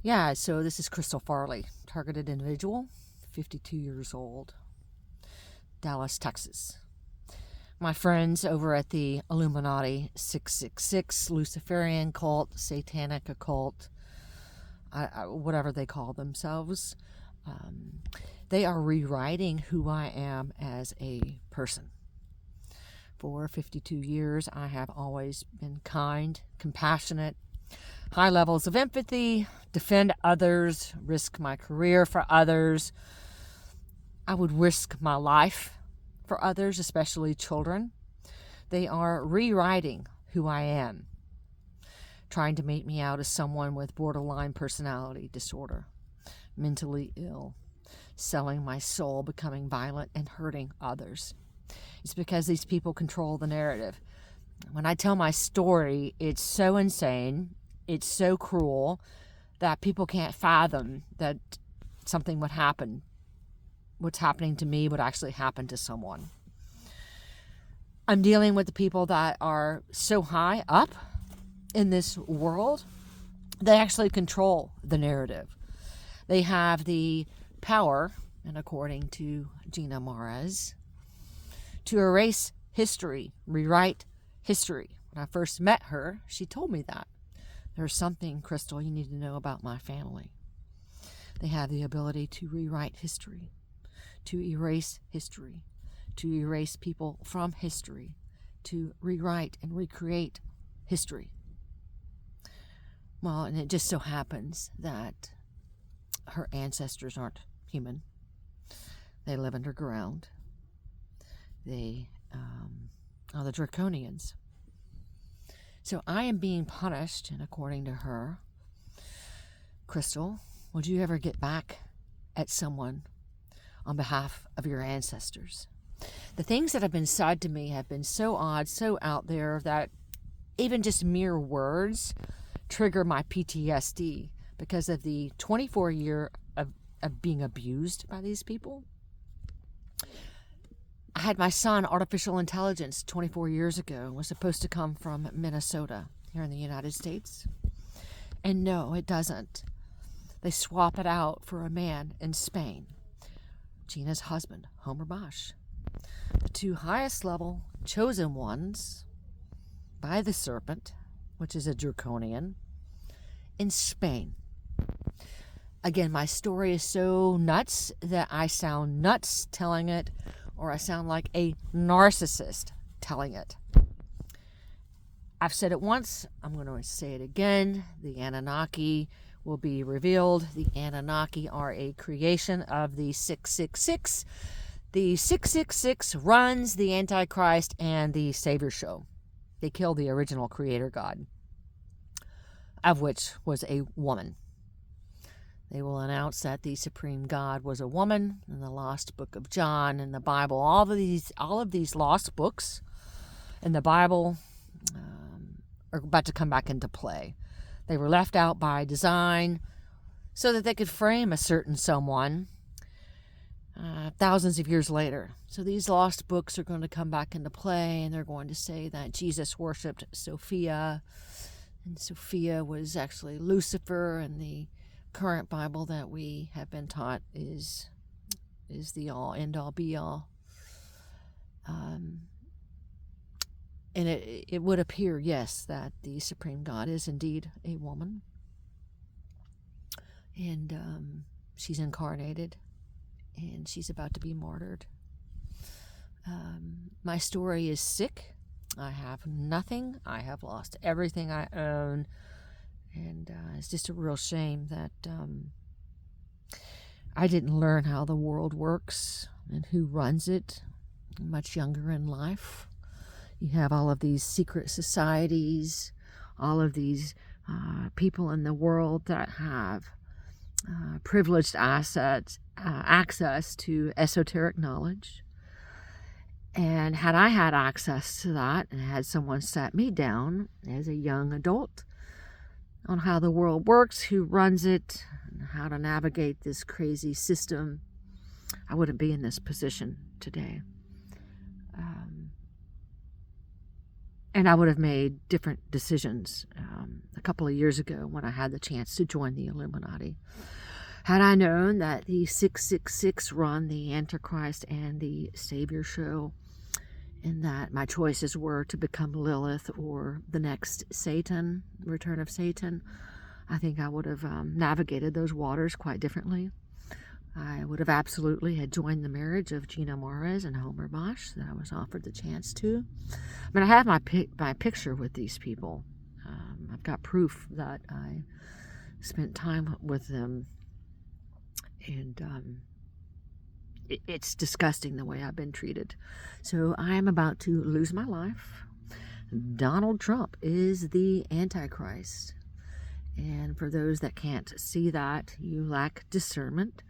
Yeah, so this is Crystal Farley, targeted individual, 52 years old, Dallas, Texas. My friends over at the Illuminati 666, Luciferian cult, satanic occult, whatever they call themselves, they are rewriting who I am as a person. For 52 years, I have always been kind, compassionate, high levels of empathy, defend others, risk my career for others. I would risk my life for others, especially children. They are rewriting who I am, trying to make me out as someone with borderline personality disorder, mentally ill, selling my soul, becoming violent, and hurting others. It's because these people control the narrative. When I tell my story, it's so insane, it's so cruel, that people can't fathom that something would happen. What's happening to me would actually happen to someone. I'm dealing with the people that are so high up in this world, they actually control the narrative. They have the power, and according to Gina Mares, to erase history, rewrite history. When I first met her, she told me that. There's something, Crystal, you need to know about my family. They have the ability to rewrite history, to erase history, to erase people from history, to rewrite and recreate history. Well, and it just so happens that her ancestors aren't human. They live underground. They are the draconians. So I am being punished, and according to her, Crystal, would you ever get back at someone on behalf of your ancestors? The things that have been said to me have been so odd, so out there, that even just mere words trigger my PTSD because of the 24 year of being abused by these people. I had my son artificial intelligence 24 years ago. It was supposed to come from Minnesota here in the United States. And no, it doesn't. They swap it out for a man in Spain. Gina's husband, Homer Bosch. The two highest level chosen ones by the serpent, which is a draconian, in Spain. Again, my story is so nuts that I sound nuts telling it, or I sound like a narcissist telling it. I've said it once, I'm going to say it again. The Anunnaki will be revealed. The Anunnaki are a creation of the 666. The 666 runs the Antichrist and the Savior show. They killed the original creator God, of which was a woman. They will announce that the supreme God was a woman in the lost book of John in the Bible. All of these lost books in the Bible are about to come back into play. They were left out by design so that they could frame a certain someone thousands of years later. So these lost books are going to come back into play, and they're going to say that Jesus worshipped Sophia, and Sophia was actually Lucifer, and the current Bible that we have been taught is the all end all be all. And it would appear, yes, that the supreme God is indeed a woman, and she's incarnated, and she's about to be martyred. My story is sick. I have nothing. I have lost everything I own. And it's just a real shame that I didn't learn how the world works and who runs it much younger in life. You have all of these secret societies, all of these people in the world that have privileged access to esoteric knowledge. And had I had access to that and had someone sat me down as a young adult on how the world works, who runs it, and how to navigate this crazy system, I wouldn't be in this position today. And I would have made different decisions a couple of years ago when I had the chance to join the Illuminati. Had I known that the 666 run the Antichrist and the Savior show, and that my choices were to become Lilith or the next Satan, Return of Satan, I think I would have navigated those waters quite differently. I would have absolutely had joined the marriage of Gina Marez and Homer Bosch that I was offered the chance to. I mean, I have my picture with these people. I've got proof that I spent time with them, and it's disgusting the way I've been treated. So I am about to lose my life. Donald Trump is the Antichrist. And for those that can't see that, you lack discernment.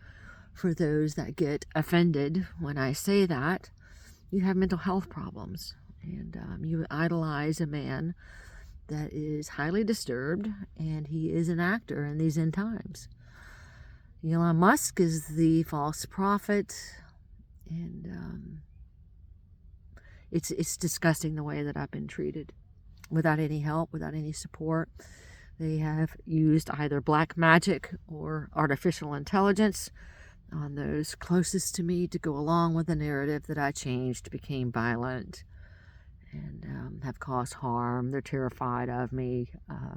For those that get offended when I say that, you have mental health problems. And you idolize a man that is highly disturbed, and he is an actor in these end times. Elon Musk is the false prophet, and it's disgusting the way that I've been treated. Without any help, without any support. They have used either black magic or artificial intelligence on those closest to me to go along with the narrative that I changed, became violent, and have caused harm. They're terrified of me.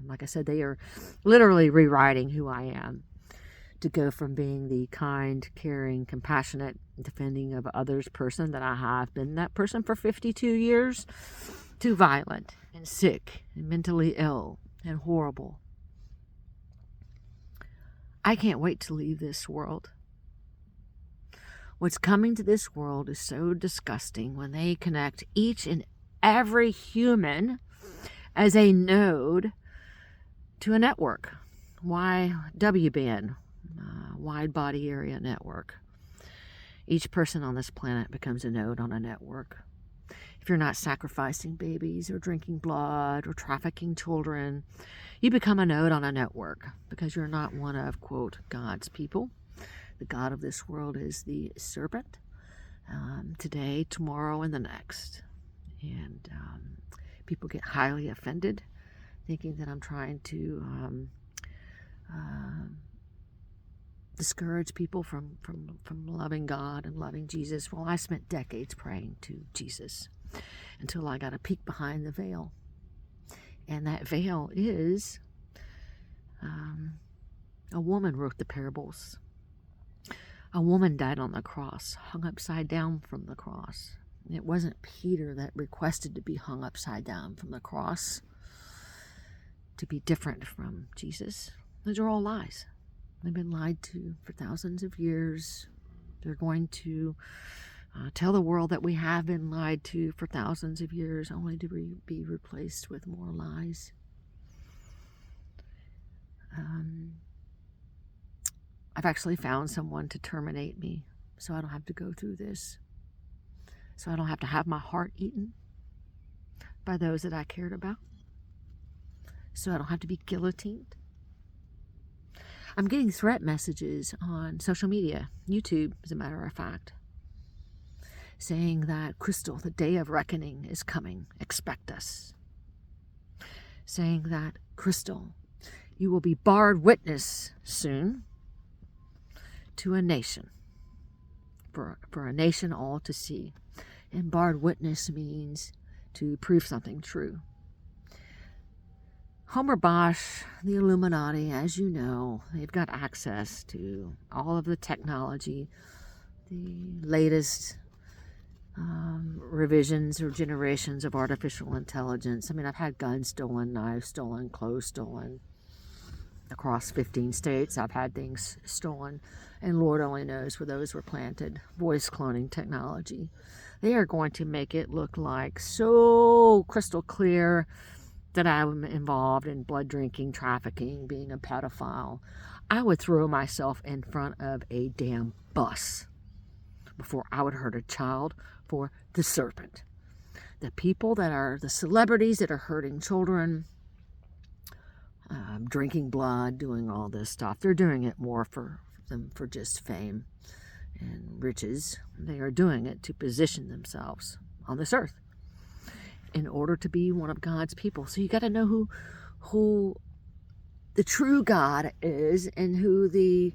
Like I said, they are literally rewriting who I am to go from being the kind, caring, compassionate, defending of others person that I have been that person for 52 years to violent and sick and mentally ill and horrible. I can't wait to leave this world. What's coming to this world is so disgusting when they connect each and every human as a node to a network. WBN, Wide Body Area Network. Each person on this planet becomes a node on a network. If you're not sacrificing babies or drinking blood or trafficking children, you become a node on a network because you're not one of, quote, God's people. The God of this world is the serpent, today, tomorrow, and the next. And people get highly offended, thinking that I'm trying to discourage people from loving God and loving Jesus. Well, I spent decades praying to Jesus until I got a peek behind the veil. And that veil is a woman wrote the parables. A woman died on the cross, hung upside down from the cross. It wasn't Peter that requested to be hung upside down from the cross to be different from Jesus. Those are all lies. They've been lied to for thousands of years. They're going to tell the world that we have been lied to for thousands of years, only to be replaced with more lies. I've actually found someone to terminate me so I don't have to go through this. So I don't have to have my heart eaten by those that I cared about. So I don't have to be guillotined. I'm getting threat messages on social media, YouTube, as a matter of fact, saying that, Crystal, the day of reckoning is coming. Expect us. Saying that, Crystal, you will be barred witness soon to a nation, for a nation all to see. And barred witness means to prove something true. Homer Bosch, the Illuminati, as you know, they've got access to all of the technology, the latest revisions or generations of artificial intelligence. I mean, I've had guns stolen, knives stolen, clothes stolen. Across 15 states, I've had things stolen, and Lord only knows where those were planted. Voice cloning technology. They are going to make it look like so crystal clear that I'm involved in blood drinking, trafficking, being a pedophile. I would throw myself in front of a damn bus before I would hurt a child for the serpent. The people that are the celebrities that are hurting children, drinking blood, doing all this stuff, they're doing it more for just fame and riches. They are doing it to position themselves on this earth. in order to be one of God's people. So you got to know who the true God is and who the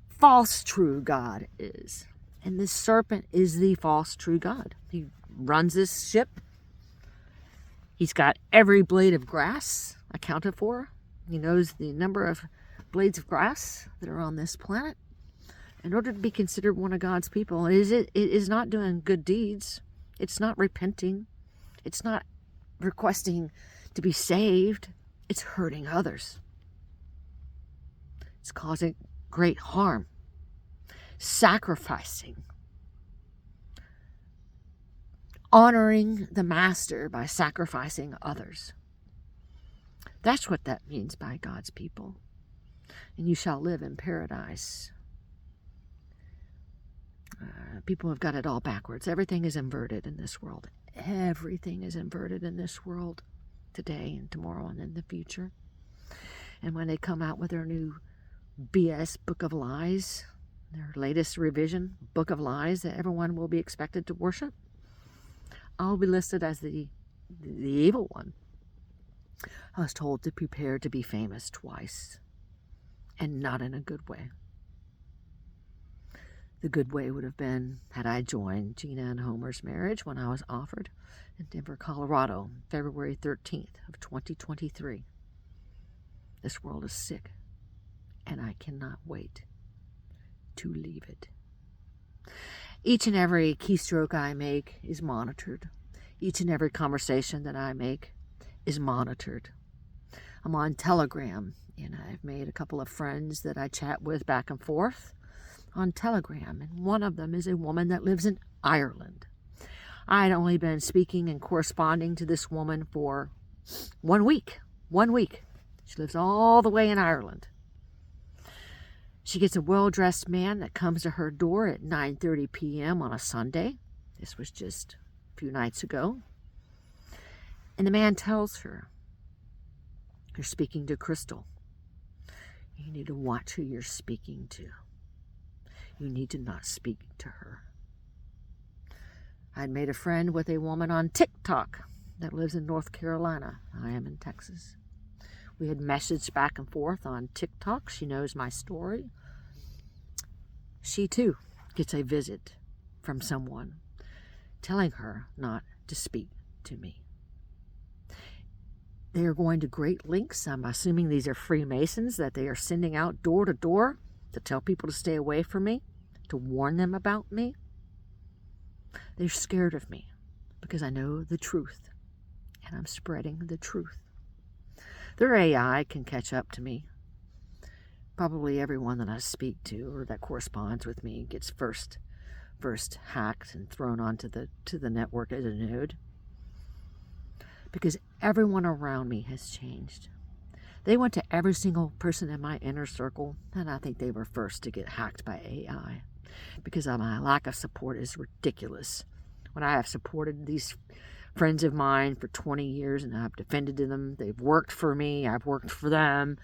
false true God is. And this serpent is the false true God. He runs this ship. He's got every blade of grass accounted for. He knows the number of blades of grass that are on this planet. In order to be considered one of God's people, it is not doing good deeds. It's not repenting. It's not requesting to be saved. It's hurting others. It's causing great harm. Sacrificing. Honoring the master by sacrificing others. That's what that means by God's people. And you shall live in paradise. People have got it all backwards. Everything is inverted in this world. Everything is inverted in this world today and tomorrow and in the future. And when they come out with their new BS book of lies, their latest revision book of lies that everyone will be expected to worship, I'll be listed as the evil one. I was told to prepare to be famous twice, and not in a good way. The good way would have been had I joined Gina and Homer's marriage when I was offered in Denver, Colorado, February 13th of 2023. This world is sick, and I cannot wait to leave it. Each and every keystroke I make is monitored. Each and every conversation that I make is monitored. I'm on Telegram, and I've made a couple of friends that I chat with back and forth on Telegram, and one of them is a woman that lives in Ireland. I had only been speaking and corresponding to this woman for 1 week. 1 week. She lives all the way in Ireland. She gets a well-dressed man that comes to her door at 9:30 p.m. on a Sunday. This was just a few nights ago. And the man tells her, "You're speaking to Crystal. You need to watch who you're speaking to. You need to not speak to her." I'd made a friend with a woman on TikTok that lives in North Carolina. I am in Texas. We had messaged back and forth on TikTok. She knows my story. She too gets a visit from someone telling her not to speak to me. They are going to great lengths. I'm assuming these are Freemasons that they are sending out door to door to tell people to stay away from me, to warn them about me. They're scared of me because I know the truth, and I'm spreading the truth. Their AI can catch up to me. Probably everyone that I speak to or that corresponds with me gets first hacked and thrown onto the network as a node. Because everyone around me has changed. They went to every single person in my inner circle, and I think they were first to get hacked by AI. Because my lack of support is ridiculous. When I have supported these friends of mine for 20 years and I've defended them, they've worked for me, I've worked for them,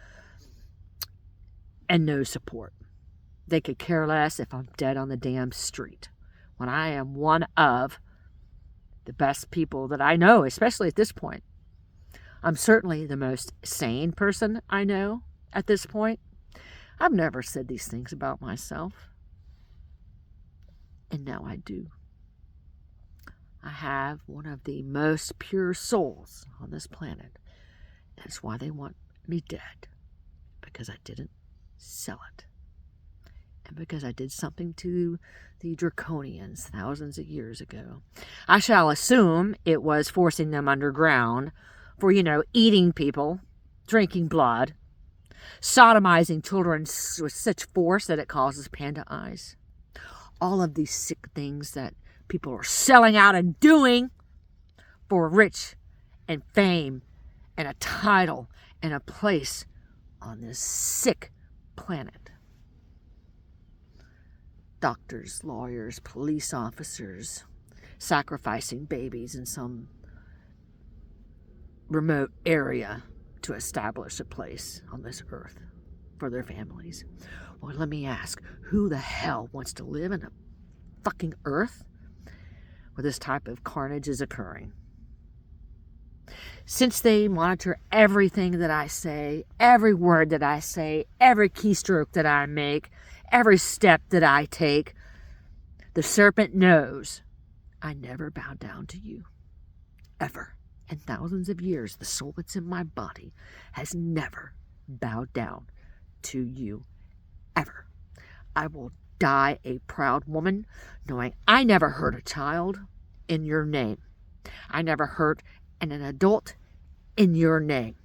and no support. They could care less if I'm dead on the damn street. When I am one of the best people that I know, especially at this point. I'm certainly the most sane person I know at this point. I've never said these things about myself. And now I do. I have one of the most pure souls on this planet. That's why they want me dead. Because I didn't sell it. And because I did something to the draconians thousands of years ago. I shall assume it was forcing them underground for, eating people, drinking blood, sodomizing children with such force that it causes panda eyes. All of these sick things that people are selling out and doing for rich and fame and a title and a place on this sick planet. Doctors, lawyers, police officers, sacrificing babies in some remote area to establish a place on this earth for their families. Well, let me ask, who the hell wants to live in a fucking earth where this type of carnage is occurring? Since they monitor everything that I say, every word that I say, every keystroke that I make, every step that I take, the serpent knows I never bow down to you. Ever. In thousands of years, the soul that's in my body has never bowed down to you. Ever. I will die a proud woman, knowing I never hurt a child in your name. I never hurt an adult in your name.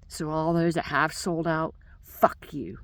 So all those that have sold out, fuck you.